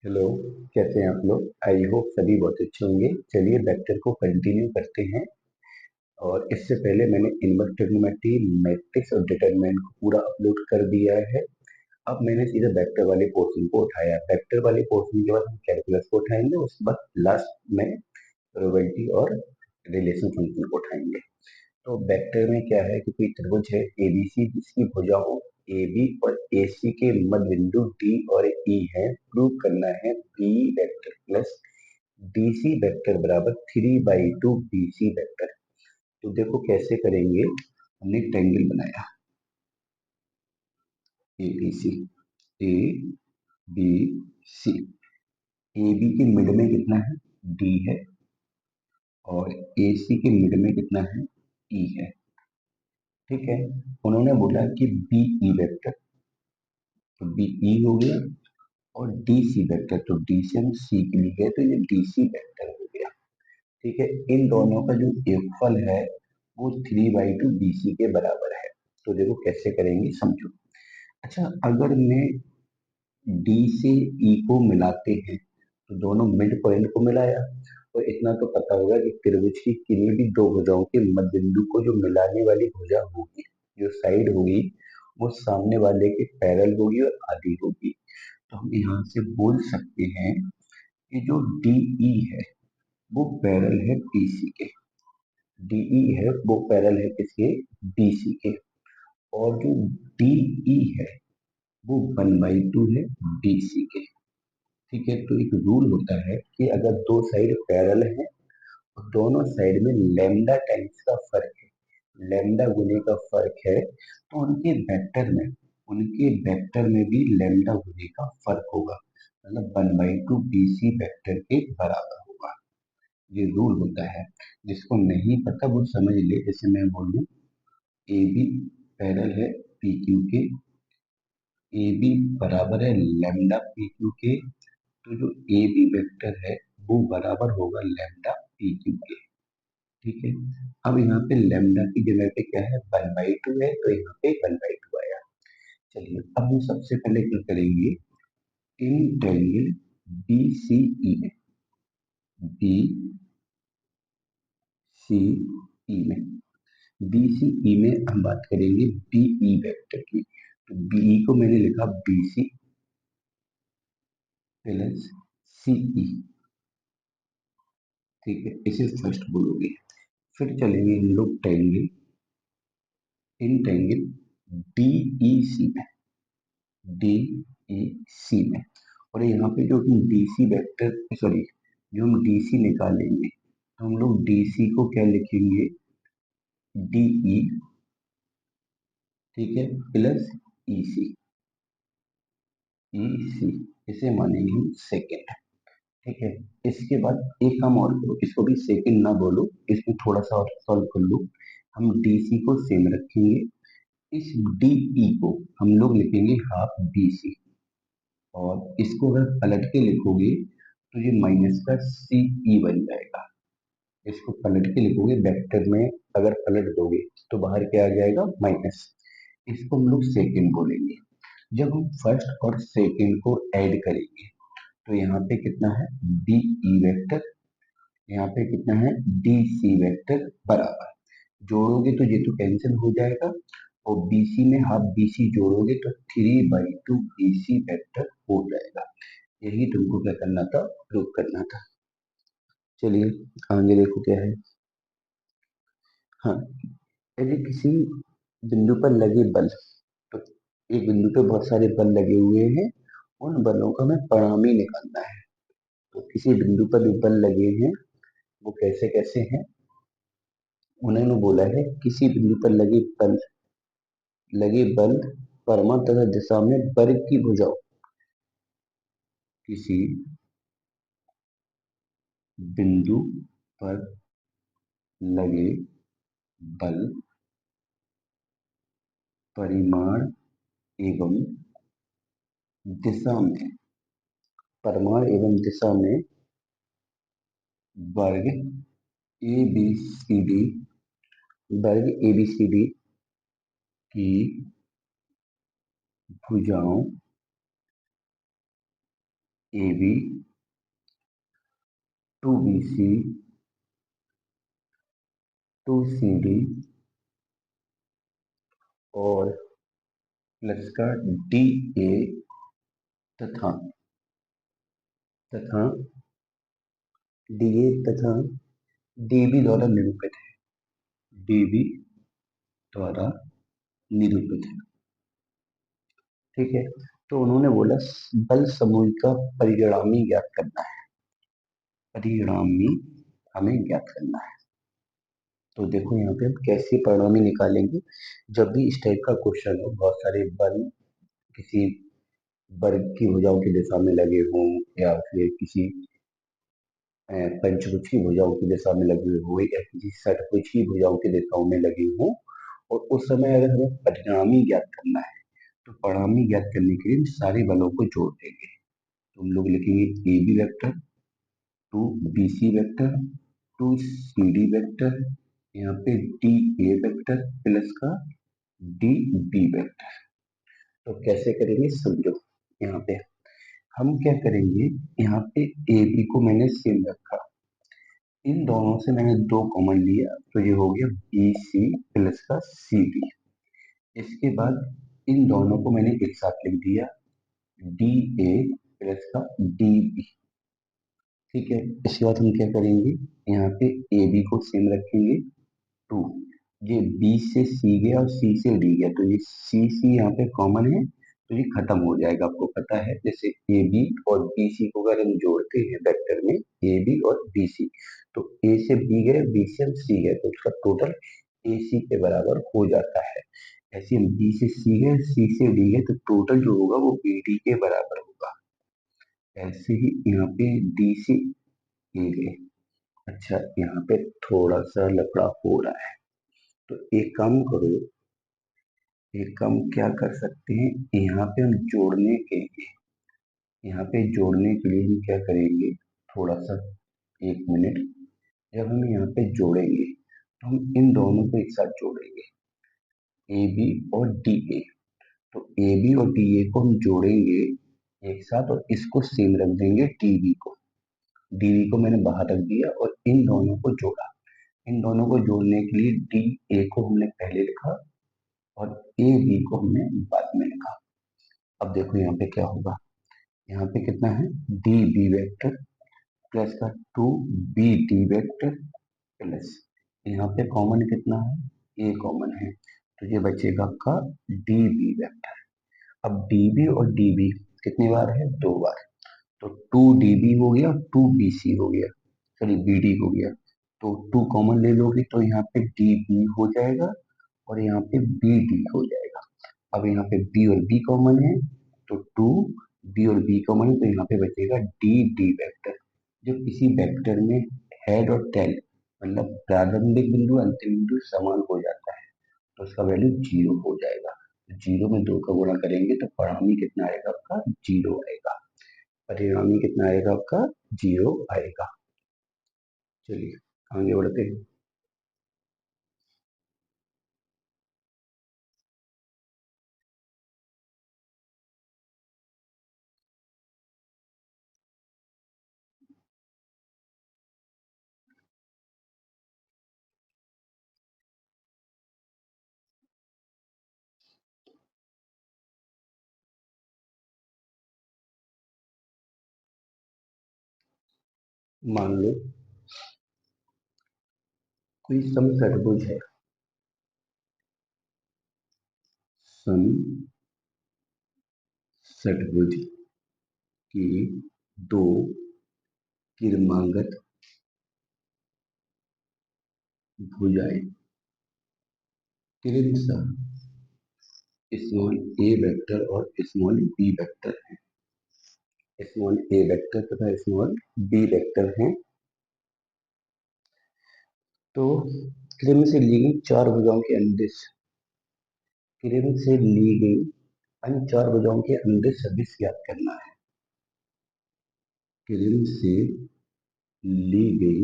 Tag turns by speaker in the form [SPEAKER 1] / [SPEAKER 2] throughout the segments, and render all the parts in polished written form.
[SPEAKER 1] Hello. कैसे हैं आप लोग? आई होप सभी बहुत अच्छे होंगे। चलिए वेक्टर को कंटिन्यू करते हैं। और इससे पहले मैंने इनवर्स ट्रिग्नोमेट्री, मैट्रिक्स और डिटरमिनेंट को पूरा अपलोड कर दिया है। अब मैंने सीधे वेक्टर वाले पोर्शन को उठाया। वेक्टर वाले पोर्शन के बाद हम कैलकुलस को उठाएंगे, उसके बाद लास्ट में प्रोबेबिलिटी और रिलेशन फंक्शन को उठाएंगे। तो वेक्टर में क्या है कि कोई त्रिभुज है एबीसी जिसकी भुजाओं ए बी और ए सी के मध्य बिंदु डी और ई है। प्रूव करना है B vector plus D C vector बराबर 3/2 बी सी वेक्टर। तो देखो कैसे करेंगे। हमने एक ट्रायंगल बनाया A B C, A B C. A B के मिड में कितना है? डी है। और ए सी के मिड में कितना है? ई है। ठीक है। उन्होंने बोला कि बी ई वेक्टर, तो बी ई हो गया। और डी सी वेक्टर, तो डी से हम सी के लिए गए, तो ये डी सी वेक्टर हो गया। ठीक है। इन दोनों का जो योगफल है वो 3/2 बी सी के बराबर है। तो देखो कैसे करेंगे, समझो। अच्छा, अगर मैं डी से ई को मिलाते हैं तो दोनों मिड पॉइंट को मिलाया, तो इतना तो पता होगा कि त्रिभुज की किन्हीं भी दो भुजाओं के मध्य बिंदु को जो मिलाने वाली भुजा होगी, जो साइड होगी, वो सामने वाले के पैरेलल होगी और आधी होगी। तो हम यहाँ से बोल सकते हैं कि जो DE है वो पैरेलल है BC के। DE है वो पैरेलल है किसके? BC के। और जो DE है वो 1/2 है BC के। ठीक है। तो एक रूल होता है कि अगर दो साइड पैरेलल है और दोनों साइड में लैम्डा टाइम्स का फर्क है, लैम्डा गुने का फर्क है, तो उनके वेक्टर में भी लैम्डा गुने का फर्क होगा, मतलब 1/2 BC वेक्टर के बराबर होगा। ये रूल होता है। जिसको नहीं पता वो समझ ले। जैसे मैं बोलूं ए बी पैरेलल है पी क्यू के, ए बी बराबर है लैम्डा पी क्यू के, तो जो ए बी वेक्टर है वो बराबर होगा लैम्डा पी क्यू के। ठीक है। अब यहाँ पे लैम्डा की जगह पे क्या है? 1/2 है, तो यहाँ पे 1/2 आया। चलिए अब हम सबसे पहले क्या करेंगे, इन ट्रायंगल बी सी ई में, बी सी ई में, BCE में हम बात करेंगे BE वेक्टर की। तो BE को मैंने लिखा BC प्लस CE। ठीक है, इसे फर्स्ट बोलोगे। फिर चलेंगे हम लोग ट्रायंगल, इन ट्रायंगल DEC में, DEC में। और यहाँ पे जो हम DC वेक्टर, सॉरी, जो हम DC निकालेंगे तो हम लोग DC को क्या लिखेंगे? DE। ठीक है, प्लस EC, EC, इसे मानेंगे हम सेकेंड। ठीक है। इसके बाद एक काम और करो, इसको भी सेकंड ना बोलो, इसमें थोड़ा सा और सॉल्व कर लो। हम डीसी को सेम रखेंगे, इस डीई को हम लोग लिखेंगे हाफ बीसी। और इसको अगर पलट के लिखोगे तो ये माइनस का सीई बन जाएगा। इसको पलट के लिखोगे वेक्टर में, अगर पलट दोगे तो बाहर क्या आ जाएगा? माइनस। इसको हम लोग सेकंड बोलेंगे। जब हम फर्स्ट और सेकंड को ऐड करेंगे तो यहाँ पे कितना है? डीई वेक्टर, यहाँ पे कितना है? डी सी वेक्टर बराबर, जोड़ोगे तो ये तो कैंसिल हो जाएगा, और बीसी में हाफ बीसी जोड़ोगे तो 3/2 बीसी वेक्टर हो जाएगा। यही तुमको क्या करना था? प्रूव करना था। चलिए आगे देखो क्या है। हाँ, यदि किसी बिंदु पर लगे बल, तो एक बिंदु पे बहुत सारे बल लगे हुए हैं, उन बलों का हमें परिणामी निकालना है। तो किसी बिंदु पर जो बल लगे हैं वो कैसे कैसे हैं, उन्होंने बोला है किसी बिंदु पर लगे बल परमाणु तथा दिशा में वर्ग की भुजाओं, किसी बिंदु पर लगे बल परिमाण एवं दिशा में, परिमाण एवं दिशा में वर्ग ए बी सी डी, वर्ग ए बी सी डी की भुजाओं A B, two B C, two C D और प्लस का डी ए तथा तथा डी ए तथा डी बी द्वारा निरूपित है। डी बी द्वारा निरूपित है। ठीक है। तो उन्होंने बोला बल समूह का परिणामी ज्ञात करना है। परिणामी हमें ज्ञात करना है। तो देखो यहाँ पे हम कैसे परिणामी निकालेंगे। जब भी इस टाइप का क्वेश्चन हो, बहुत सारे बल किसी वर्ग की भुजाओं की दिशा में लगे हों या फिर किसी पंचभुज की भुजाओं की दिशा में लगे हुए या किसी षटभुज की भुजाओं की दिशाओं में लगे हों, और उस समय अगर हमें परिणामी ज्ञात करना है तो परिणामी ज्ञात करने के लिए हम सारे बलों को जोड़ देंगे। तो हम लोग लिखेंगे A B vector, two B C vector, two C D vector, यहाँ पे डी ए वेक्टर प्लस का डी बी वेक्टर। तो कैसे करेंगे समझो। यहाँ पे हम क्या करेंगे, यहाँ पे ए बी को मैंने सेम रखा, इन दोनों से मैंने दो कॉमन लिया तो ये हो गया बी सी प्लस का सी डी। इसके बाद इन दोनों को मैंने एक साथ लिख दिया, डी ए प्लस का डी बी। ठीक है। इसके बाद हम क्या करेंगे, यहाँ पे ए बी को सेम रखेंगे, टू, ये बी से सी गया और सी से डी गया तो ये सी सी यहाँ पे कॉमन है तो ये खत्म हो जाएगा। आपको पता है जैसे ए बी और बी सी को अगर हम जोड़ते हैं वेक्टर में, ए बी और बी सी, तो ए से बी गए, बी से सी गए तो उसका टोटल ए सी के बराबर हो जाता है। ऐसे हम बी से सी गए, सी से डी गए तो टोटल जो होगा वो बी डी के बराबर होगा। ऐसे ही यहाँ पे डी से ए गए। अच्छा, यहाँ पे थोड़ा सा लफड़ा हो रहा है तो एक काम करो, एक काम क्या कर सकते हैं, यहाँ पे हम जोड़ने के लिए, यहाँ पे जोड़ने के लिए हम क्या करेंगे, थोड़ा सा एक मिनट, जब हम यहाँ पे जोड़ेंगे तो हम इन दोनों को एक साथ जोड़ेंगे, ए बी और डी ए। तो ए बी और डी ए को हम जोड़ेंगे एक साथ और इसको सेम रख देंगे डी बी को। डी बी को मैंने बाहर रख दिया और इन दोनों को जोड़ा। इन दोनों को जोड़ने के लिए डी ए को हमने पहले लिखा और ए बी को हमने बाद में लिखा। अब देखो यहाँ पे क्या होगा, यहाँ पे कितना है, डी बी वेक्टर प्लस का two B D vector plus, यहाँ पे कॉमन कितना है, ए कॉमन है तो ये बचेगा आपका डी बी वेक्टर। अब डी बी और डी बी कितनी बार है, दो बार, तो टू डी बी हो गया, टू बी सी हो गया, सॉरी बी डी हो गया। तो टू कॉमन ले लोगे तो यहाँ पे डी बी हो जाएगा और यहाँ पे बी डी हो जाएगा। अब यहाँ पे बी और बी कॉमन है तो टू बी और बी कॉमन है तो यहाँ पे बचेगा डी डी वेक्टर। जब किसी वेक्टर में हेड और टेल मतलब प्रारंभिक बिंदु अंतिम बिंदु समान हो जाता है तो उसका वैल्यू जीरो हो जाएगा। जीरो में दो का गुणा करेंगे तो परिणामी कितना आएगा आपका, जीरो आएगा। परिणामी कितना आएगा आपका, जीरो आएगा। चलिए आगे बढ़ते हैं। मान लो कोई समषटभुज है, समषटभुज की दो क्रमागत भुजाएं क्रमशः स्मॉल ए वेक्टर और स्मॉल बी वेक्टर है। स्मॉल ए वेक्टर तथा स्मॉल बी वेक्टर हैं। तो क्रम से ली गई चार भुजाओं के अनुदिश, क्रम से ली गई अन्य चार भुजाओं के अनुदिश सदिश ज्ञात करना है। क्रम से ली गई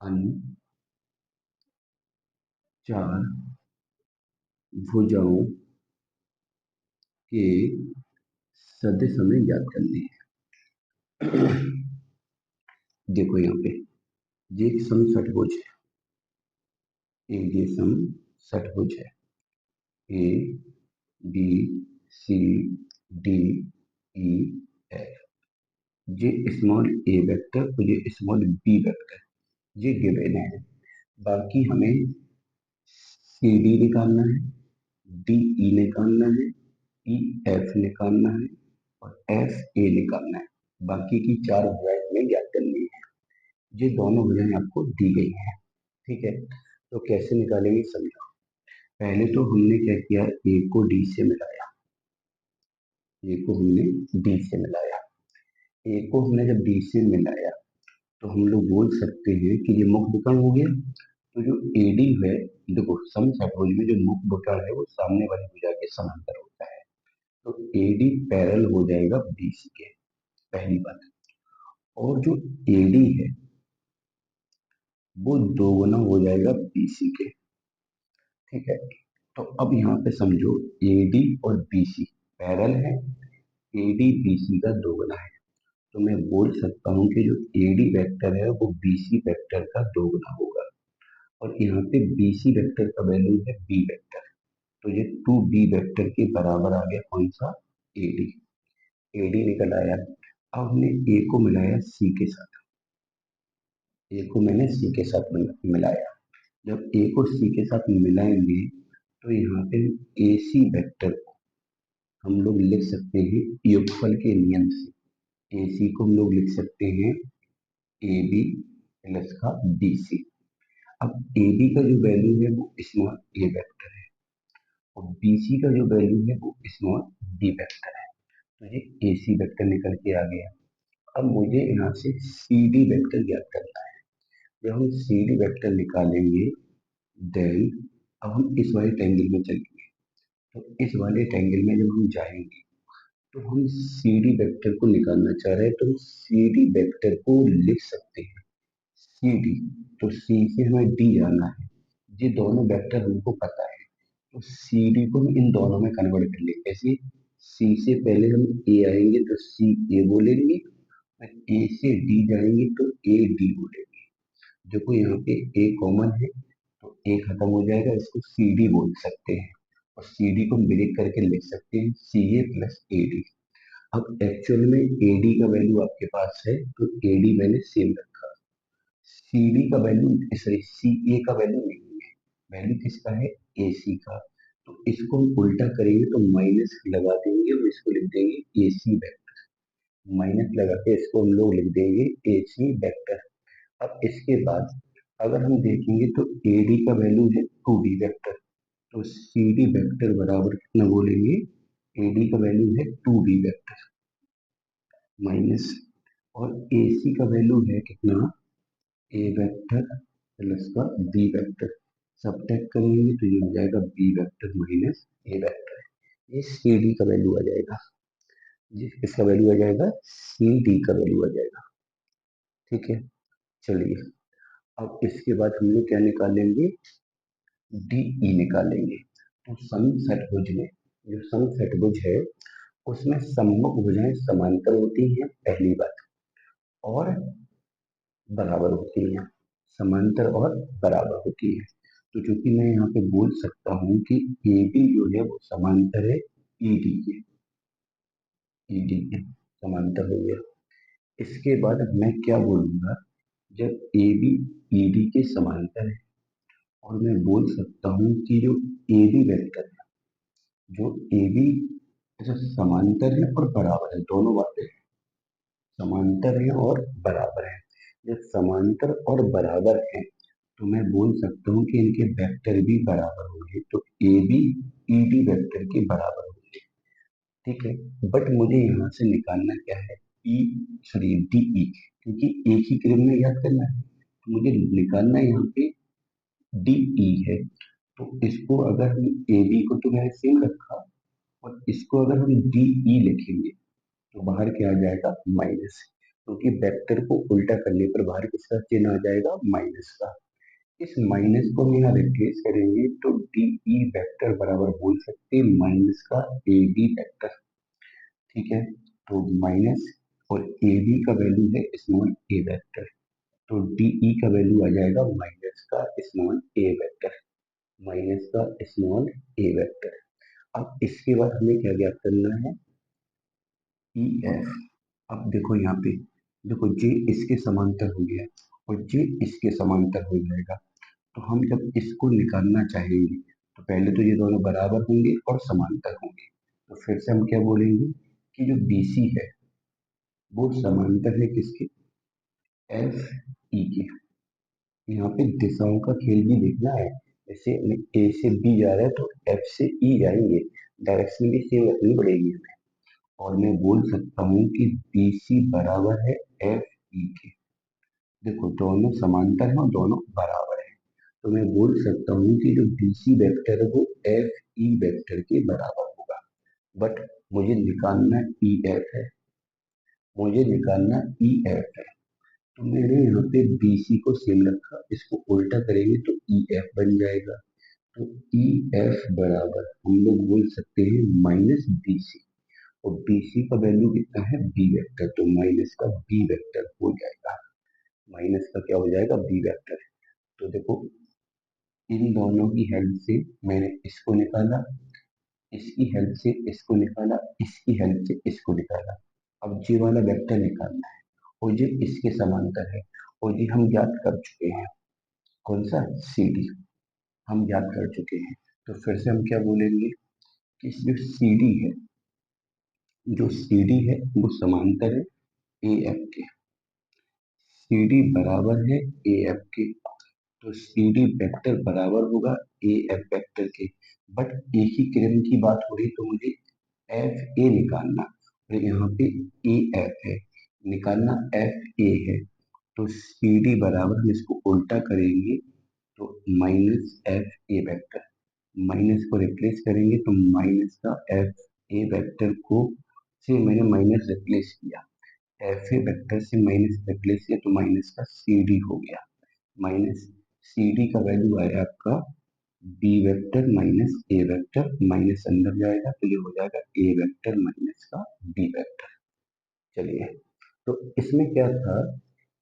[SPEAKER 1] अन्य चार भुजाओं के सदिश हमें ज्ञात करने हैं। देखो यहाँ पे ये एक समषटभुज है, ये समषटभुज है। A B C D E F, ये स्मॉल ए वेक्टर और ये स्मॉल बी वेक्टर ये गिवन है। बाकी हमें सी डी निकालना है, डी ई निकालना है, ई एफ निकालना है और एफ ए निकालना है। बाकी की चार भुजाएं हमें ज्ञात करनी है। ये दोनों भुजाएं आपको दी गई हैं। ठीक है, तो कैसे निकालेंगे समझो। पहले तो हमने क्या किया, ए को डी से मिलाया, ए को हमने डी से मिलाया। ए को हमने जब डी से मिलाया तो हम लोग बोल सकते हैं कि ये मुक्त विकर्ण हो गया। तो जो एडी है, देखो समषटभुज में जो मुक्त विकर्ण है वो सामने वाली भुजा के समांतर होता है। तो एडी पैरेलल हो जाएगा बीसी के, पहली बात। और जो एडी है वो दोगुना हो जाएगा बीसी के। ठीक है, तो अब यहाँ पे समझो एडी और बीसी पैरेलल है, एडी बीसी का दोगुना है। तो मैं बोल सकता हूँ कि जो एडी वेक्टर है वो बीसी वेक्टर का दोगुना होगा। और यहाँ पे बीसी वेक्टर का वैल्यू है बी वेक्टर, तो ये 2b वेक्टर के बराबर आ गया कौन सा, एडी। एडी निकल आया। अब हमने ए को मिलाया सी के साथ, ए को मैंने सी के साथ मिलाया। जब ए को सी के साथ मिलाएंगे तो यहाँ पे ए सी वेक्टर को हम लोग लिख सकते हैं योगफल के नियम से। ए सी को हम लोग लिख सकते हैं ए बी प्लस का बी सी। अब ए बी का जो वैल्यू है वो स्मॉल ए वेक्टर है और बी सी का जो वैल्यू है वो स्मॉल बी वेक्टर है। तो ये ए सी वेक्टर निकल के आ गया। अब मुझे यहाँ से सी डी वेक्टर ज्ञात करना है। जब हम सी डी वेक्टर निकालेंगे देन अब हम इस वाले ट्रायंगल में चलेंगे। तो इस वाले ट्रायंगल में जब हम जाएंगे तो हम सी डी वेक्टर को निकालना चाह रहे हैं, तो हम सी डी वेक्टर को लिख सकते हैं सी डी। तो सी से हमें डी जाना है, ये दोनों वेक्टर हमको पता है। तो सी डी को हम इन दोनों में कन्वर्ट कर लेंगे। कैसे, सी से पहले हम ए आएंगे तो सी ए बोलेंगे, और ए से डी जाएंगे तो ए डी बोलेंगे। देखो यहाँ पे ए कॉमन है तो ए खत्म हो जाएगा, इसको सी डी बोल सकते हैं। और सी डी को ब्रेक करके लिख सकते हैं सी ए प्लस ए डी। अब एक्चुअल में ए डी का वैल्यू आपके पास है तो ए डी मैंने सेम रखा। सी डी का वैल्यू, सॉरी सी ए का वैल्यू नहीं है, वैल्यू किसका है, ए सी का। तो इसको हम उल्टा करेंगे तो माइनस लगा देंगे और इसको लिख देंगे ए सी वेक्टर। माइनस लगा के इसको हम लोग लिख देंगे ए सी वेक्टर। अब इसके बाद अगर हम देखेंगे तो ए डी का वैल्यू है 2b वेक्टर, तो सी डी वेक्टर बराबर कितना बोलेंगे, ए डी का वैल्यू है 2b वेक्टर माइनस, और ए सी का वैल्यू है कितना, ए वेक्टर प्लस का बी वेक्टर। सब्ट्रैक्ट करेंगे तो ये हो जाएगा बी वेक्टर माइनस ए वेक्टर। ये सी डी का वैल्यू आ जाएगा, इसका वैल्यू आ जाएगा सी डी का वैल्यू आ जाएगा। ठीक है, चलिए अब इसके बाद हम लोग क्या निकालेंगे, डी ई निकालेंगे। तो समषटभुज में, जो समषटभुज है उसमें सम्मुख भुजाएं समांतर होती हैं पहली बात, और बराबर होती हैं, समांतर और बराबर होती है। तो चूंकि मैं यहाँ पे बोल सकता हूँ कि ए बी जो है वो समांतर है ई डी के, ई डी के समांतर हो गया। इसके बाद मैं क्या बोलूंगा, जब ए बी ई डी के समांतर है, और मैं बोल सकता हूँ कि जो ए बी वेक्टर है, जो ए बी जो समांतर है और बराबर है, दोनों बातें समांतर है और बराबर है। जब समांतर और बराबर है तो मैं बोल सकता हूँ कि इनके वेक्टर भी बराबर होंगे, तो A B E D vector के बराबर होंगे। ठीक है, बट मुझे यहाँ से निकालना क्या है, ई सॉरी डी ई, क्योंकि एक ही क्रम में याद करना है तो मुझे निकालना है यहाँ पे डी ई है। तो इसको अगर हम ए बी को तो मैंने सेम रखा, और इसको अगर हम डी ई लिखेंगे तो बाहर क्या आ जाएगा, माइनस, क्योंकि वेक्टर को उल्टा करने पर बाहर किसका चिन्ह आ जाएगा, माइनस का। इस माइनस को हम यहाँ रिप्लेस करेंगे तो डी ई वेक्टर बराबर बोल सकते हैं माइनस का ए बी वेक्टर। ठीक है। तो माइनस, और ए बी का वैल्यू है स्मॉल ए वेक्टर, तो डी ई का वैल्यू आ जाएगा माइनस का स्मॉल ए वेक्टर, माइनस का स्मॉल ए वेक्टर। अब इसके बाद हमें क्या ज्ञात करना है, ई एफ। अब देखो यहाँ पे, देखो जे इसके समांतर हो गया और जे इसके समांतर हो जाएगा, तो हम जब इसको निकालना चाहेंगे तो पहले तो ये दोनों बराबर होंगे और समांतर होंगे, तो फिर से हम क्या बोलेंगे कि जो BC है वो समांतर है किसके, एफ ई के। यहाँ पे दिशाओं का खेल भी देखना है, जैसे ए से बी जा रहा है तो एफ से ई जाएंगे, डायरेक्शन भी सेम रखनी पड़ेगी हमें। और मैं बोल सकता हूँ कि BC बराबर है एफ ई के। देखो दोनों समांतर हैं और दोनों बराबर हैं, तो मैं बोल सकता हूँ कि जो BC वेक्टर है वो एफ ई वेक्टर के बराबर होगा। बट मुझे निकालना ई एफ है, मुझे निकालना ई एफ है। तो मैंने यहाँ पे BC को सेम रखा, इसको उल्टा करेंगे तो ई एफ बन जाएगा। तो ई एफ बराबर हम लोग बोल सकते हैं माइनस BC, और BC का वैल्यू कितना है बी वेक्टर, तो माइनस का बी वेक्टर हो जाएगा, माइनस का क्या हो जाएगा बी वेक्टर। तो देखो इन दोनों की हेल्प से मैंने इसको निकाला, इसकी हेल्प से इसको निकाला, इसकी हेल्प से इसको निकाला। अब जी वाला वेक्टर निकालना है, और ये इसके समांतर है, और ये हम ज्ञात कर चुके हैं, कौन सा, CD हम ज्ञात कर चुके हैं। तो फिर से हम क्या बोलेंगे कि जो CD है, जो CD है वो समांतर है AF के, CD बराबर है AF के, तो CD वेक्टर बराबर होगा AF वेक्टर के। बट एक ही किरण की बात हो रही तो मुझे FA निकालना, और यहाँ पे AF है, निकालना FA है। तो CD बराबर हम इसको उल्टा करेंगे तो माइनस FA वेक्टर, माइनस को रिप्लेस करेंगे तो माइनस का FA वेक्टर को से मैंने माइनस रिप्लेस किया, FA वेक्टर से माइनस रिप्लेस किया तो माइनस का CD हो गया, माइनस CD का वैल्यू आया आपका बी वेक्टर माइनस ए वेक्टर, माइनस अंदर जाएगा तो ये हो जाएगा ए वेक्टर माइनस का बी वेक्टर। चलिए, तो इसमें क्या था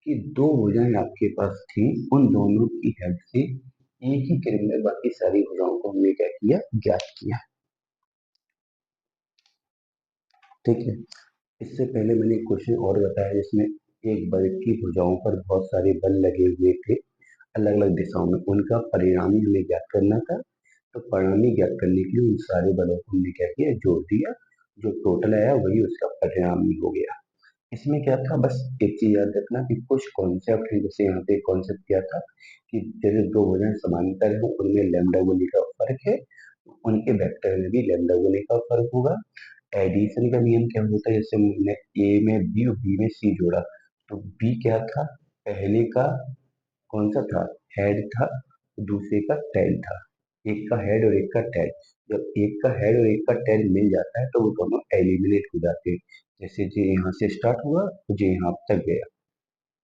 [SPEAKER 1] कि दो भुजाएं आपके पास थी, उन दोनों की हेल्प से एक ही क्रम में बाकी सारी भुजाओं को हमने क्या किया, ज्ञात किया। ठीक है। इससे पहले मैंने एक क्वेश्चन और बताया जिसमें एक वर्ग की भुजाओं पर बहुत सारे बल लगे हुए थे अलग अलग दिशाओं में, उनका परिणामी हमें ज्ञात करना था। तो परिणामी ज्ञात करने के लिए उन सारे बलों को हमने क्या किया, जोड़ दिया, जो टोटल आया वही उसका परिणामी हो गया। इसमें क्या था, बस एक चीज याद रखना कि कुछ कॉन्सेप्ट है, जैसे यहाँ पे कॉन्सेप्ट क्या था कि जैसे दो भुजाएं समांतर है उनमें लैम्डा गुने का फर्क है, उनके वेक्टर में भी लैम्डा गुने का फर्क होगा। एडिशन का नियम क्या होता है, जैसे हमने ए में बी और बी में सी जोड़ा, तो बी क्या था, पहले का कौन सा था, हेड था, दूसरे का टेल था, एक का हेड और एक का टेल। जब एक का हेड और एक का टेल मिल जाता है तो वो दोनों एलिमिनेट हो जाते हैं, जैसे जे यहाँ से स्टार्ट हुआ तो जे यहाँ तक गया,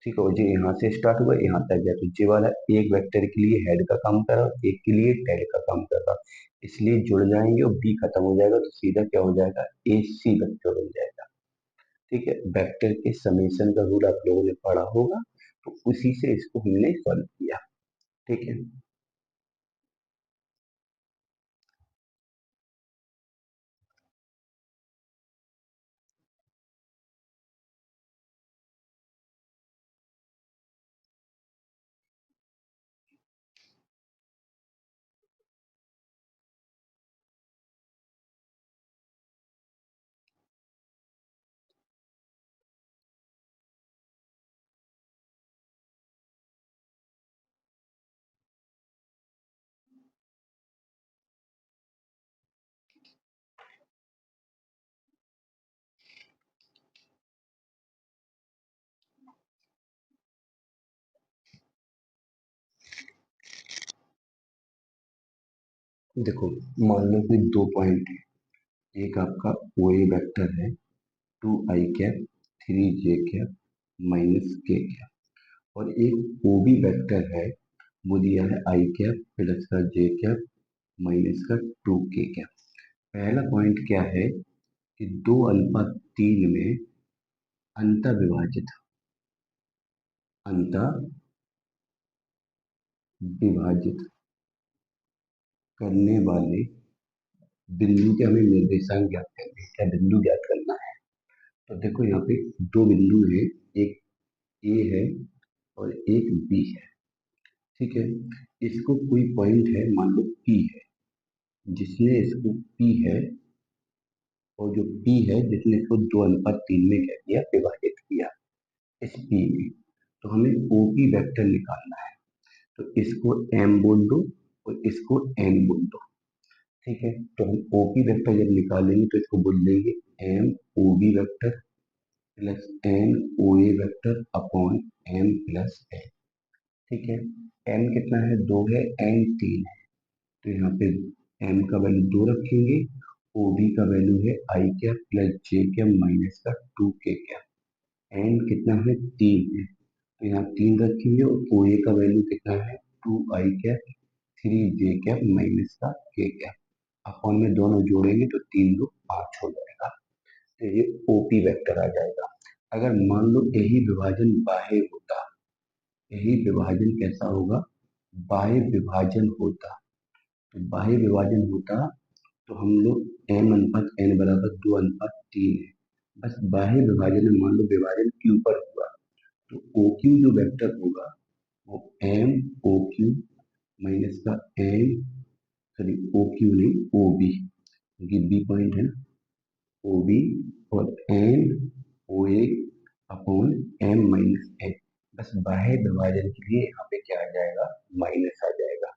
[SPEAKER 1] ठीक है, और जे यहाँ से स्टार्ट हुआ यहाँ तक गया, तो जे वाला एक वेक्टर के लिए हेड का काम कर रहा है, एक के लिए टेल का काम कर रहा है, इसलिए जुड़ जाएंगे और बी खत्म हो जाएगा तो सीधा क्या हो जाएगा, ए सी वेक्टर बन जाएगा। ठीक है, वेक्टर के समेशन का रूल आप लोगों ने पढ़ा होगा, तो उसी से इसको हमने सॉल्व किया। ठीक है। देखो मान लो कि दो पॉइंट है, एक आपका ओ ए वेक्टर है, 2 i cap 3 j cap minus के कैप, और एक ओ बी वेक्टर है, वो दिया है आई कैप प्लस का जे कैप माइनस का 2 के कैप। पहला पॉइंट क्या है कि 2:3 में अंतर्विभाजित अंतर्विभाजित करने वाले बिंदु के हमें निर्देशांक ज्ञात करने हैं। क्या बिंदु ज्ञात करना है? तो देखो यहाँ पे दो बिंदु हैं, एक ए है और एक बी है। ठीक है, इसको कोई पॉइंट है, मान लो पी है, जिसने इसको पी है, और जो पी है जिसने इसको 2:3 में क्या किया, विभाजित किया इस पी में। तो हमें ओपी वेक्टर निकालना है। तो इसको एम बोल दो और इसको एन बोल दो। ठीक है, तो हम ओपी वेक्टर जब निकालेंगे तो इसको बोल देंगे M O B vector plus N O A vector upon M plus N. ठीक है, एम कितना है, 2 है, एन 3 है। तो यहाँ पे एम का वैल्यू 2 रखेंगे, ओ बी का वैल्यू है आई कैप प्लस जे कैप माइनस का 2 के कैप। एन कितना है, 3 है, तो यहाँ 3 रखेंगे, और ओ ए का वैल्यू कितना है, 2 आई कैप 3 जे कैप माइनस का के कैप। अपॉन में दोनों जोड़ेंगे तो 3 दो 5 हो जाएगा। तो ये ओपी वेक्टर आ जाएगा। अगर मान लो यही विभाजन बाह्य होता, यही विभाजन कैसा होगा, बाह्य विभाजन होता, तो बाह्य विभाजन होता तो हम लोग एम अनुपात एन बराबर 2:3 है। बस बाह्य विभाजन में मान लो विभाजन क्यू पर हुआ, तो ओ क्यू जो वेक्टर होगा वो एम ओ क्यू माइनस का एम, सॉरी ओ क्यू नहीं ओ बी, क्योंकि बी पॉइंट है ना, ओ बी और N O A upon M minus N. बस बाह्य विभाजन के लिए यहाँ पे क्या आ जाएगा, माइनस आ जाएगा,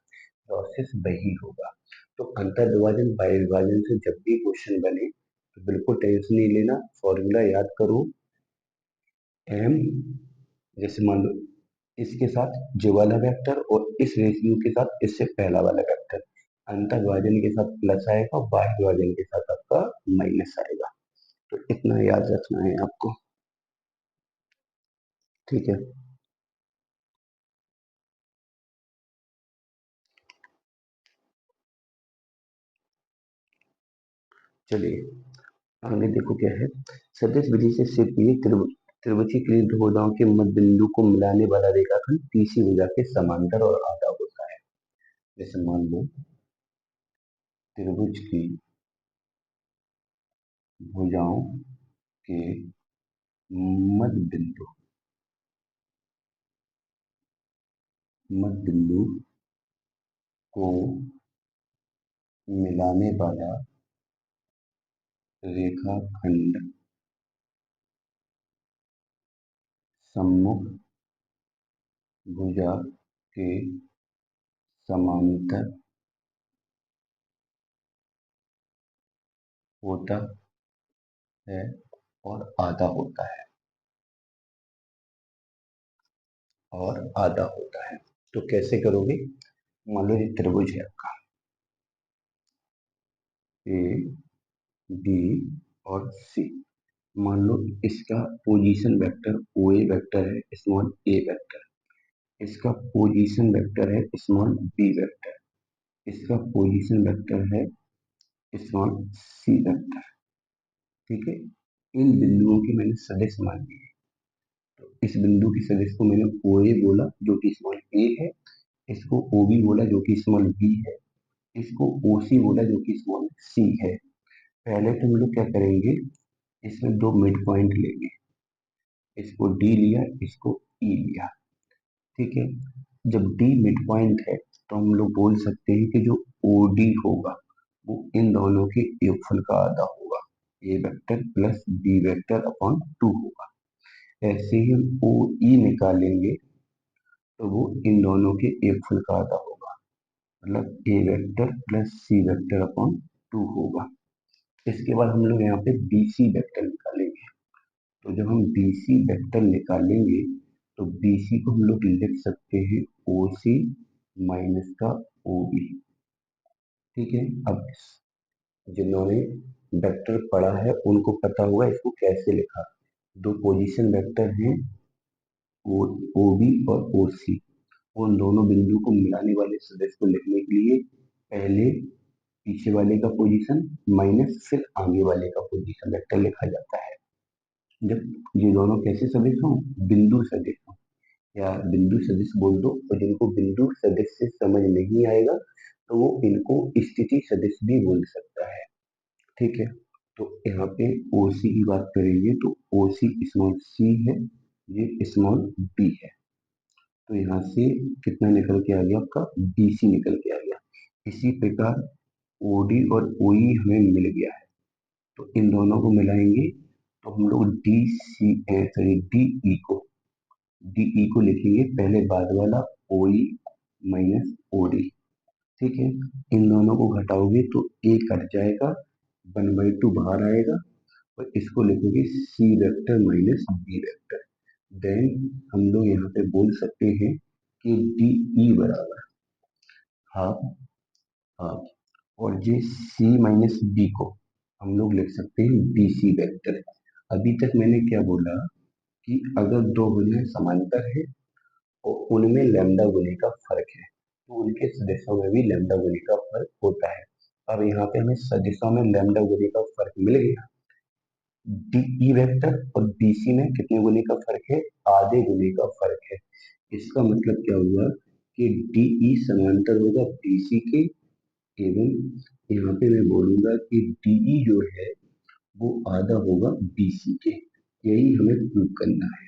[SPEAKER 1] प्रोसेस वही होगा। तो अंतर विभाजन बाह्य विभाजन से जब भी क्वेश्चन बने तो बिल्कुल टेंशन नहीं लेना, फॉर्मूला याद करो। एम, जैसे मान लो इसके साथ जो वाला वेक्टर और इस रेशियो के साथ इससे पहला वाला वेक्टर, अंतर विभाजन के साथ प्लस आएगा, बाह्य विभाजन के साथ आपका माइनस आएगा। तो इतना याद रखना है आपको। ठीक है, चलिए आगे देखो क्या है। सदिश विधि से सिर्फ ये त्रिभुजीकृत दो भुजाओं के मध्य बिंदु को मिलाने वाला रेखाखंड तीसरी भुजा के समांतर और आधा होता है। जैसे मान लो त्रिभुज की भुजाओं के मध्य बिंदु को मिलाने वाला रेखाखंड सम्मुख भुजा के समांतर होता है और आधा होता है, और आधा होता है। तो कैसे करोगे, मान लो ये त्रिभुज है आपका ए बी और सी। मान लो इसका position vector O A vector है, स्मॉल ए वेक्टर। इसका पोजीशन वेक्टर है स्मॉल बी वेक्टर। इसका पोजीशन वेक्टर है स्मॉल सी वेक्टर। ठीक है, इन बिंदुओं की मैंने सदिश मान ली है। तो इस बिंदु की सदिश को मैंने ओ ए बोला जो कि स्मॉल ए है, इसको ओ बी बोला जो कि स्मॉल बी है, इसको ओ सी बोला जो कि स्मॉल सी है। पहले तो हम लोग क्या करेंगे, इसमें दो मिड पॉइंट लेंगे, इसको डी लिया, इसको ई लिया। ठीक है, जब डी मिड पॉइंट है तो हम लोग बोल सकते हैं कि जो ओ डी होगा वो इन दोनों के योगफल का आधा होगा, A vector plus B vector upon 2 होगा। ऐसे ही हम ओ ई निकालेंगे तो वो इन दोनों के योगफल का आधा होगा, मतलब ए vector plus C vector upon 2 होगा। इसके बाद हम लोग यहाँ पे बी सी वेक्टर निकालेंगे। तो जब हम बी सी वेक्टर निकालेंगे तो बी सी को हम लोग लिख सकते हैं ओ सी माइनस का ओ बी। ठीक है, अब जिन्होंने वेक्टर पढ़ा है उनको पता होगा इसको कैसे लिखा। दो पोजीशन वेक्टर हैं ओ बी और ओ सी, उन दोनों बिंदु को मिलाने वाले सदिश को लिखने के लिए पहले पीछे वाले का पोजीशन माइनस फिर आगे वाले का पोजीशन वेक्टर लिखा जाता है। जब ये दोनों कैसे सदिश हों, बिंदु सदिश हों या बिंदु सदिश बोल दो, और जिनको बिंदु सदिश से समझ नहीं आएगा तो वो इनको स्थिति सदिश भी बोल सकता है। ठीक है, तो यहाँ पे ओसी की बात करेंगे तो ओसी स्मॉल सी है, ये स्मॉल बी है। तो यहाँ से कितना निकल के आ गया आपका, बीसी निकल के आ गया। इसी प्रकार ओडी और ओई हमें मिल गया है, तो इन दोनों को मिलाएंगे तो हम लोग डी सी सॉरी डीई को लिखेंगे पहले बाद वाला ओई माइनस ओडी। ठीक है, इन दोनों को घटाओगे तो ए कट जाएगा, 1/2 बाहर आएगा, और इसको लिखोगे C vector minus B vector. Then हम लोग यहाँ पे बोल सकते हैं कि डीई बराबर हाफ हाफ, और ये सी माइनस बी को हम लोग लिख सकते हैं बीसी वेक्टर। अभी तक मैंने क्या बोला कि अगर दो भुजाएं समांतर है और उनमें लैम्डा गुने का फर्क है तो उनके सदिशों में भी लैम्डा गुने का फर्क होता है। अब यहाँ पे हमें सदिशों में लैम्डा गुने का फर्क मिल गया। डीई वेक्टर और बीसी में कितने गुने का फर्क है, आधे गुने का फर्क है। इसका मतलब क्या हुआ कि डीई समांतर होगा बीसी के, एवं यहाँ पे मैं बोलूंगा कि डीई जो है वो आधा होगा बीसी के। यही हमें प्रूव करना है,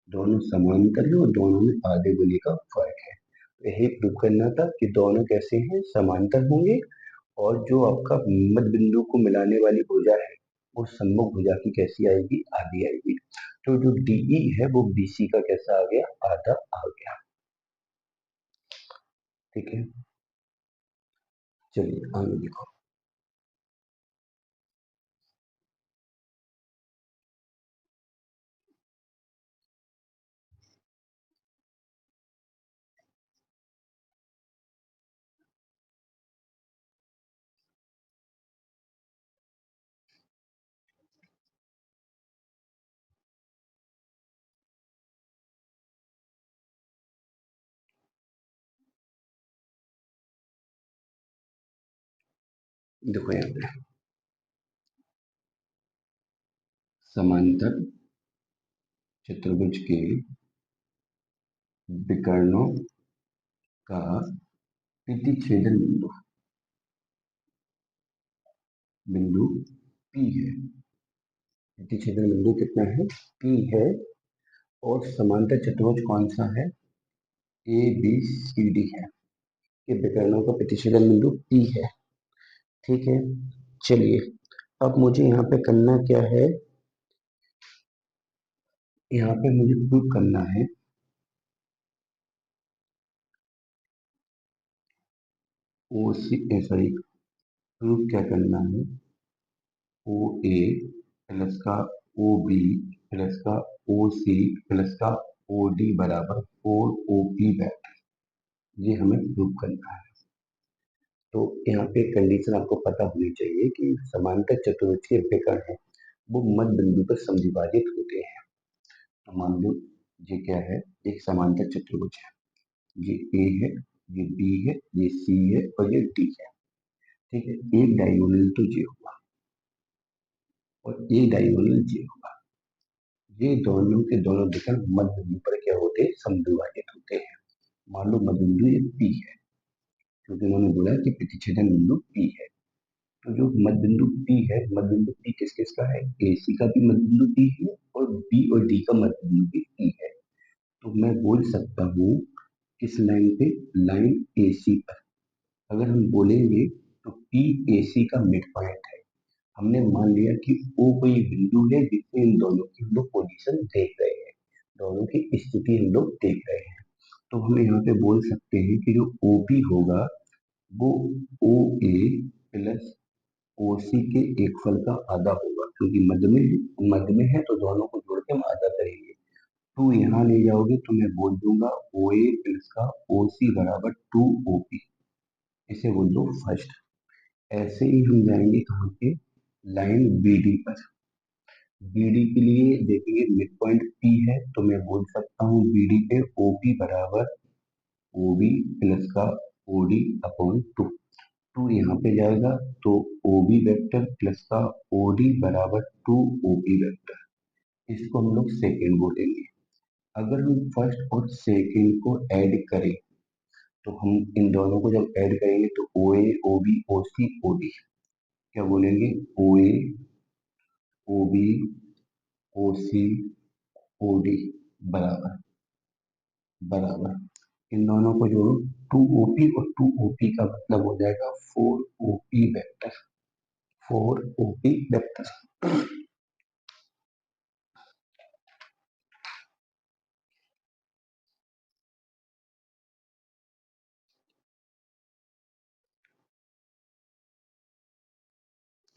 [SPEAKER 1] दोनों समांतर है और दोनों में आधे गुने का फर्क है। यही प्रूव करना था कि दोनों कैसे हैं, समांतर होंगे, और जो आपका मध्य बिंदु को मिलाने वाली भुजा है वो सम्मुख भुजा की कैसी आएगी, आधी आएगी। तो जो डीई है वो बीसी का कैसा आ गया, आधा आ गया। ठीक है, चलिए आगे देखो। देखो यहाँ पे समांतर चतुर्भुज के विकर्णों का प्रतिच्छेदन बिंदु बिंदु पी है। प्रतिच्छेदन बिंदु कितना है, पी है। और समांतर चतुर्भुज कौन सा है, ए बी सी डी है। ये विकर्णों का प्रतिच्छेदन बिंदु पी है। ठीक है, चलिए अब मुझे यहाँ पे करना क्या है, यहाँ पे मुझे प्रूव करना है ओ सी सॉरी प्रूव क्या करना है, ओ ए प्लस का ओ बी प्लस का ओ सी प्लस का ओ डी बराबर 4 OP बैक, ये हमें प्रूव करना है। तो यहाँ पे कंडीशन आपको पता होनी चाहिए कि समांतर चतुर्भुज के विकर्ण है वो मध्य बिंदु पर समद्विभाजित होते हैं। तो मान लो ये क्या है, एक समांतर चतुर्भुज है, ये ए है, ये बी है, ये सी है और ये डी है। ठीक है, एक डायगोनल तो ये हुआ और एक डायगोनल ये हुआ। ये दोनों के दोनों विकर्ण मध्य बिंदु पर क्या होते हैं, समद्विभाजित होते हैं। मान लो मध्य बिंदु ये पी है, क्योंकि उन्होंने बोला कि प्रतिच्छेदन बिंदु पी है। तो जो मध्य बिंदु पी है, मध्य बिंदु पी किस किस का है, ए सी का भी मध्य बिंदु पी है और बी और डी का मध्य बिंदु भी पी है। तो मैं बोल सकता हूँ किस लाइन पे, लाइन ए सी पर अगर हम बोलेंगे तो पी ए सी का मिड पॉइंट है। हमने मान लिया कि ओ कोई बिंदु है जिसमें इन दोनों की हम लोग पोजीशन देख रहे हैं, दोनों की स्थिति हम लोग देख रहे हैं। तो हम यहाँ पे बोल सकते हैं कि जो ओ बी होगा वो ओ ए प्लस ओ सी के एक फल का आधा होगा, क्योंकि मध्य में है तो दोनों को जोड़ के हम आधा करेंगे। टू यहाँ ले जाओगे तो मैं बोल दूंगा ओ ए प्लस का ओ सी बराबर 2 OP, इसे बोल दो फर्स्ट। ऐसे ही हम जाएंगे कहाँ पे, लाइन बी डी पर। बी डी के लिए देखेंगे मिड पॉइंट पी है तो मैं बोल सकता हूँ बी डी पे ओ पी बराबर ओ बी प्लस का ओ डी अपॉन 2। 2 यहाँ पे जाएगा तो ओ बी वेक्टर प्लस का ओ डी बराबर 2 ओ बी वेक्टर, इसको हम लोग सेकेंड बोलेंगे। अगर हम फर्स्ट और सेकेंड को ऐड करें तो हम इन दोनों को जब ऐड करेंगे तो ओ ए ओ बी ओ सी ओ डी, क्या बोलेंगे, ओ ए ओ बी ओ सी ओ डी बराबर बराबर इन दोनों को जोड़ो, 2 OP और 2 OP का मतलब हो जाएगा 4 OP वेक्टर, 4 OP वेक्टर।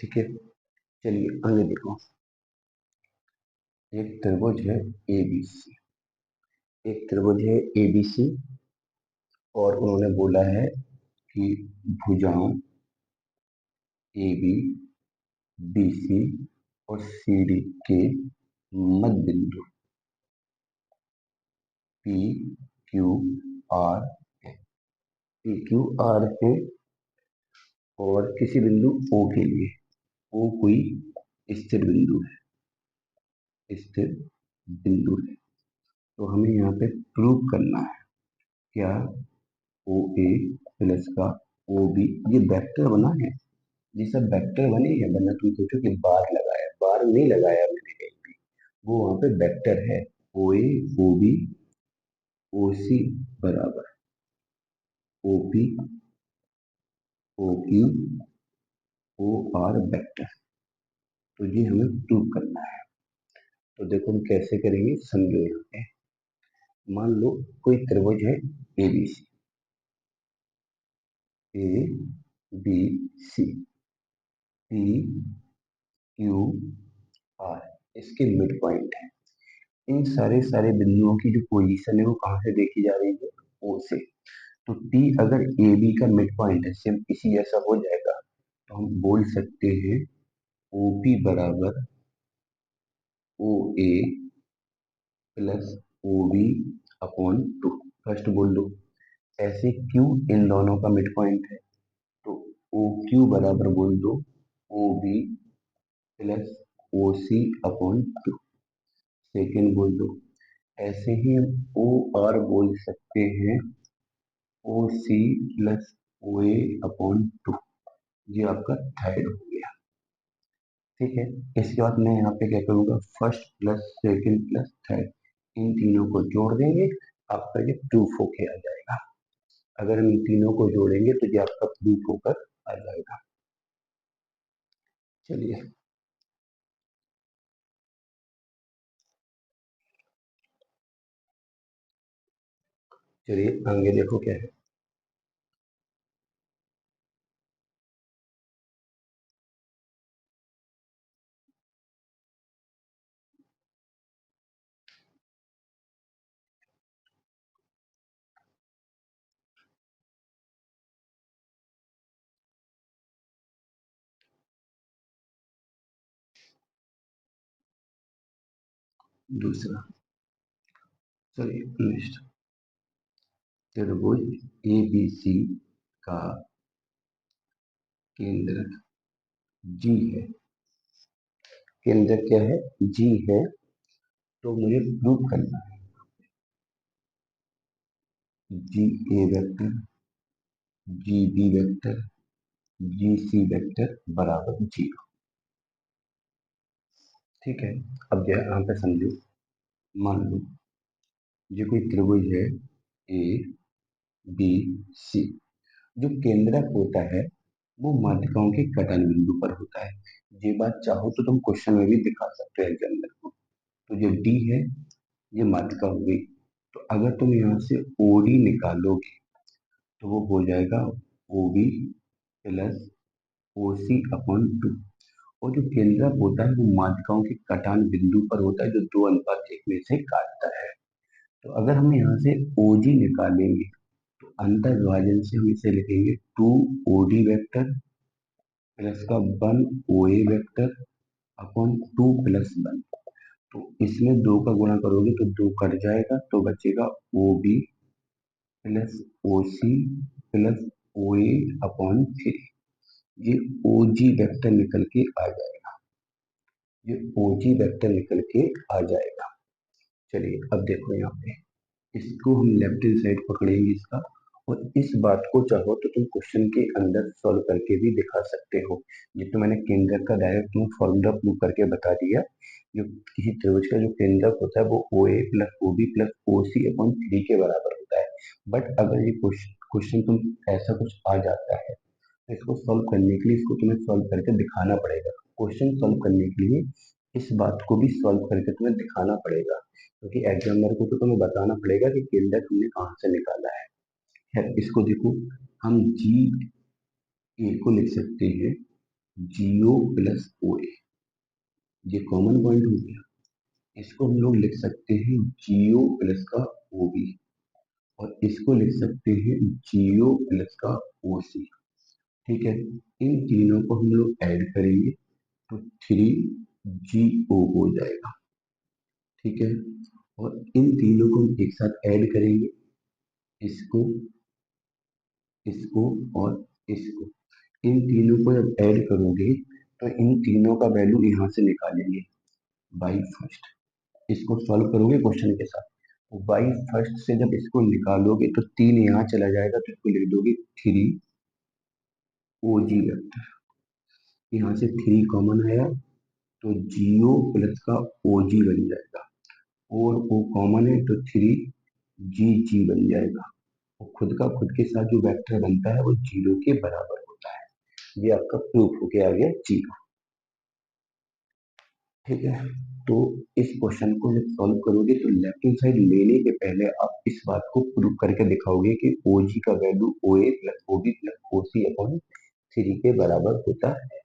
[SPEAKER 1] ठीक है, चलिए आगे देखो। एक त्रिभुज है ABC, एक त्रिभुज है ABC और उन्होंने बोला है कि भुजाओं AB BC और CD के मध्य बिंदु P Q R है, P Q R है और किसी बिंदु O के लिए, O कोई स्थिर बिंदु है, स्थिर बिंदु है। तो हमें यहाँ पे प्रूव करना है क्या, ओ ए प्लस का ओ बी, ये वेक्टर बना है, ये सब वेक्टर बने हैं, वरना तुम सोचो कि बार लगाया, बार नहीं लगाया मैंने कहीं भी, वो वहां पे वेक्टर है। ओ ए ओ बी ओ सी बराबर O P O Q O R vector, तो ये हमें प्रूव करना है। तो देखो हम कैसे करेंगे, समझो। यहाँ पे मान लो कोई त्रिभुज है ABC, A B C P Q R, इसके मिड पॉइंट है। इन सारे सारे बिंदुओं की जो पोजीशन है वो कहाँ से देखी जा रही है, ओ से। तो P अगर ए बी का मिड पॉइंट है, सेम इसी जैसा हो जाएगा, तो हम बोल सकते हैं ओ पी बराबर O A plus O B upon 2, first बोल दो। ऐसे क्यू इन दोनों का मिड पॉइंट है, तो ओ क्यू बराबर बोल दो ओ B plus O C upon 2, second बोल दो। ऐसे ही हम ओ आर बोल सकते हैं ओ C plus O A upon 2, ये आपका थर्ड हो गया। ठीक है, इसके बाद मैं यहाँ पे क्या करूँगा, first plus second plus third, इन तीनों को जोड़ देंगे, आपका ये प्रूफ होके आ जाएगा। अगर हम इन तीनों को जोड़ेंगे तो ये आपका प्रूफ होकर आ जाएगा। चलिए, चलिए आगे देखो क्या है। दूसरा, चलिए नेक्स्ट, त्रिभुज ABC का केंद्र जी है, केंद्र क्या है, जी है, तो मुझे प्रूव करना है G A vector G B vector G C vector बराबर 0। ठीक है, अब यहाँ पे समझो, मान लो ये कोई त्रिभुज है ए बी सी, जो केंद्रक होता है वो माध्यिकाओं के कटन बिंदु पर होता है। ये बात चाहो तो तुम क्वेश्चन में भी दिखा सकते हो एग्जामिनर को। तो जो डी है ये माध्यिका हो गई, तो अगर तुम यहाँ से ओडी निकालोगे तो वो हो जाएगा ओ B plus O C upon 2, और जो केंद्रक होता है वो माध्यिकाओं के कटान बिंदु पर होता है, जो 2:1 में से काटता है। तो अगर हम यहाँ से OG निकालेंगे तो अंतर विभाजन से हम इसे लिखेंगे 2 OD वेक्टर प्लस का 1 OA वेक्टर अपॉन 2 प्लस 1। तो इसमें 2 का गुणा करोगे तो 2 कट जाएगा, तो बचेगा OB plus OC plus O A upon 3, ये ओजी वेक्टर निकल के आ जाएगा, ये ओजी वेक्टर निकल के आ जाएगा। चलिए अब देखो यहाँ पे, इसको हम लेफ्ट हैंड साइड पकड़ेंगे इसका, और इस बात को चाहो तो तुम क्वेश्चन के अंदर सॉल्व करके भी दिखा सकते हो। ये तो मैंने केंद्रक का डायरेक्ट तुम फॉर्मूला प्रूव करके बता दिया। जो किसी त्रिभुज का जो केंद्रक होता है वो O A plus O B plus O C upon 3 के बराबर होता है। बट अगर ये क्वेश्चन तुम ऐसा कुछ आ जाता है तो इसको सॉल्व करने के लिए इसको तुम्हें सॉल्व करके दिखाना पड़ेगा। क्वेश्चन सॉल्व करने के लिए इस बात को भी सॉल्व करके तुम्हें दिखाना पड़ेगा, क्योंकि एग्जामिनर को तो तुम्हें बताना पड़ेगा कि केंद्रक हमने कहाँ से निकाला है। खैर इसको देखो, हम जी ए को लिख सकते हैं जीओ प्लस ओ ए, ये कॉमन पॉइंट हो गया। इसको हम लोग लिख सकते हैं जीओ प्लस का ओ बी, और इसको लिख सकते हैं जीओ प्लस का ओ सी। ठीक है, इन तीनों को हम लोग ऐड करेंगे तो 3GO हो जाएगा। ठीक है, और इन तीनों को हम एक साथ ऐड करेंगे, इसको, इसको और इसको। इन तीनों को जब ऐड करोगे तो इन तीनों का वैल्यू यहाँ से निकालेंगे बाई फर्स्ट। इसको सॉल्व करोगे क्वेश्चन के साथ, तो बाई फर्स्ट से जब इसको निकालोगे तो 3 यहाँ चला जाएगा, तो इसको लिख दोगे 3OG वेक्टर। यहाँ से 3 कॉमन आया तो जीओ प्लस का ओजी बन जाएगा, और ओ कॉमन है तो 3GG बन जाएगा। और खुद का खुद के साथ जो वेक्टर बनता है वो 0 के बराबर होता है। ये आपका प्रूफ हो गया, आ गया 0। ठीक है, तो इस क्वेश्चन को जब सॉल्व करोगे तो लेफ्ट हैंड साइड लेने के पहले आप इस बात को प्रूव करके दिखाओगे कि ओजी का value O A plus O B plus O C upon 3 के बराबर होता है।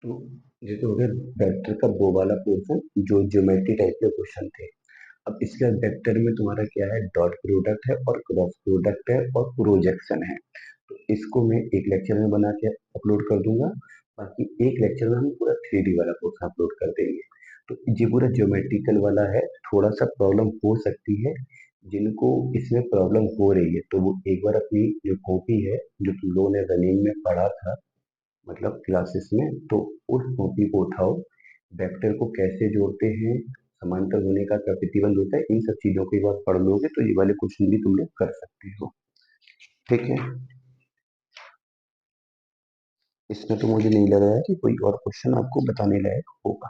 [SPEAKER 1] तो ये तो हो गया वेक्टर का वो वाला पोर्शन जो ज्योमेट्री टाइप के क्वेश्चन थे। अब इसके बाद वेक्टर में तुम्हारा क्या है, डॉट प्रोडक्ट है और क्रॉस प्रोडक्ट है और प्रोजेक्शन है। तो इसको मैं एक लेक्चर में बना के अपलोड कर दूंगा, बाकी एक लेक्चर में हम पूरा 3D वाला कोर्स अपलोड कर देंगे। तो ये पूरा ज्योमेट्रिकल वाला है, थोड़ा सा प्रॉब्लम हो सकती है। जिनको इसमें प्रॉब्लम हो रही है तो वो एक बार अपनी जो कॉपी है, जो तुम लोगों ने रनिंग में पढ़ा था मतलब क्लासेस में, तो उस कॉपी को उठाओ। वेक्टर को कैसे जोड़ते हैं, समांतर होने का क्या प्रतिबंध होता है, इन सब चीजों को एक बार पढ़ लोगे तो ये वाले क्वेश्चन भी तुम लोग कर सकते हो। ठीक है, इसमें तो मुझे नहीं लग रहा है कि कोई और क्वेश्चन आपको बताने लायक होगा।